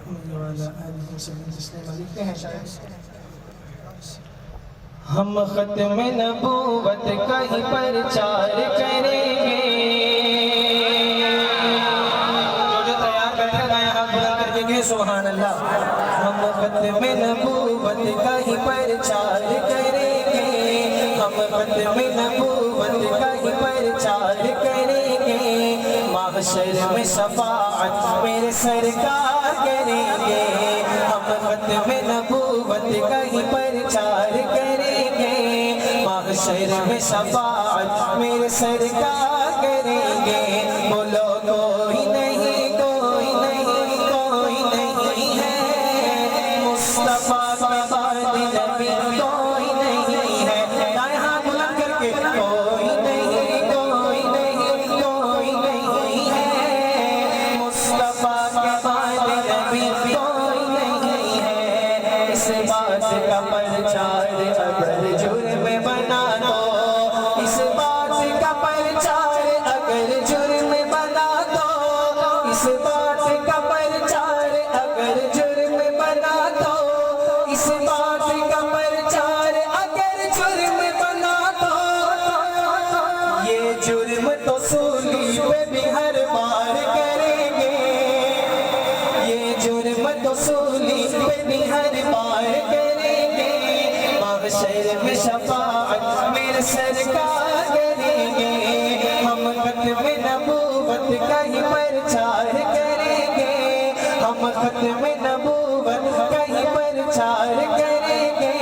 محمد وعلى آله وسلم تسلیما. لکھتے ہیں شاعر ہم ختم نبوت کا ہی پرچار کریں گے. جو تیار بیٹھے گا یہاں بلند کر کے گئے سبحان اللہ. ہم ختم نبوت کا ہی پرچار کریں گے. ہم ختم نبوت کا ہی پرچار کریں گے. محشر میں شفاعت میرے سرکار کریں گے. ہم ختم نبوت کا ہی پرچار کریں گے. محشر میں شفاعت میرے سرکار کریں گے. بولو کوئی نہیں کوئی نہیں کوئی نہیں ہے مصطفیٰ کے بعد نبی کوئی نہیں ہے. دائیں ہاتھ بلند کر کے کوئی نہیں کوئی نہیں کوئی نہیں ہے مصطفیٰ کے بعد نبی کوئی نہیں ہے. اس بات کا پرچار اگر جرم بنا دو. اس بات کا پرچار اگر جرم بنا دو. اس بات کا پرچار اگر جرم بنا دو. اس بات کا پرچار اگر جرم بنا دو. یہ جرم تو سولی پہ بھی ہر بار کریں گے. یہ جرم تو سولی پہ بھی ہر بار کریں گے. محشر میں شفاعت میرے سرکار کریں گے. ہم ختم نبوت کا ہی پرچار کریں گے. ہم ختم نبوت کا ہی پرچار کریں گے.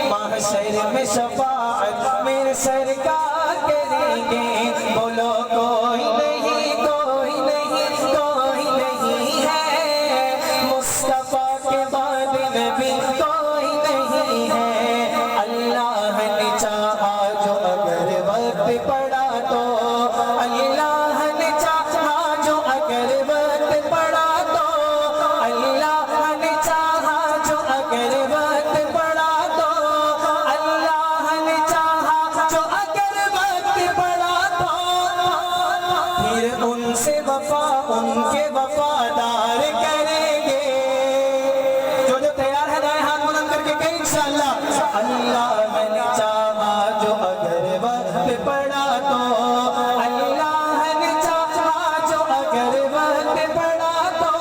محشر میں شفاعت میرے سرکار کریں گے. بولو کوئی نہیں کوئی نہیں کوئی نہیں ہے مصطفیٰ کے بعد نبی کوئی نہیں ہے. اللہ نے چاہا جو اگر وقت پڑا تو. اللہ نے چاہا جو اگر وقت پڑا تو. اللہ نے چاہا جو اگر وقت پڑا تو. اللہ نے چاہا جو اگر وقت پڑا تو. پھر ان سے وفا ان کے وفادار کریں گے. جو تیار ہے دائیں ہاتھ بلند کر کے کہیں انشاءاللہ. اللہ نے چاہا جو اگر وقت پڑا تو. اللہ نے چاہا جو اگر وقت پڑا تو.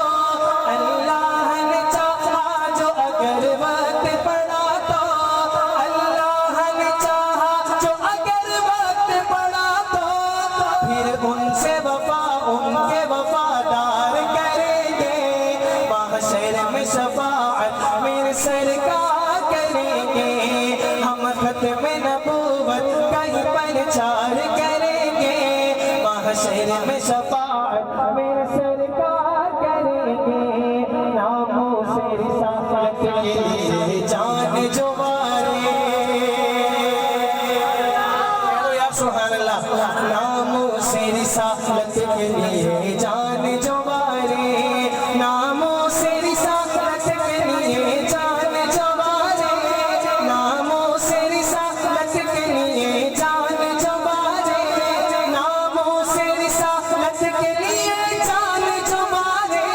اللہ نے چاہا جو اگر وقت پڑا تو. اللہ نے چاہا جو اگر وقت پڑا تو. پھر ان سے وفا ان کے وفادار کریں گے. محشر میں شفاعت میرے سرکار کریں گے. ہم ختم نبوت کا ہی پرچار کریں گے. محشر میں شفاعت میرے سرکار کریں گے. ناموں سے رسالت کے لیے جان جو مارے. یا سبحان اللہ. ناموں سے رسالت کے لیے جان جو مارے. ناموں سے رسالت کے لیے جان جو مارے. ناموں سے رسالت کے لیے جان جو مارے. ناموں سے رسالت کے لیے جان جو مارے.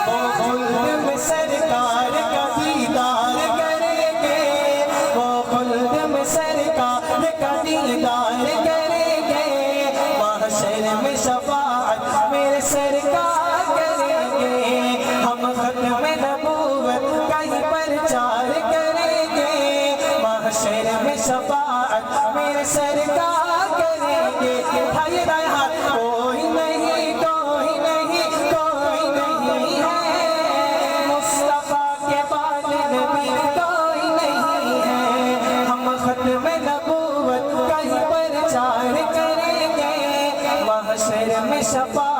وہ خلد میں سرکار کا دیدار کریں گے. وہ خلد میں سرکار کا دیدار کریں گے. محشر میں شفاعت میرے سرکار کریں گے. ہم ختم نبوت کا ہی پرچار کریں گے. محشر میں شفاعت میرے سرکار کریں گے. اٹھائیے دائیں ہاتھ. کوئی نہیں کوئی نہیں کوئی نہیں ہے مصطفیٰ کے بعد نبی کوئی نہیں ہے. ہم ختم نبوت کا ہی پرچار کریں گے. محشر میں شفاعت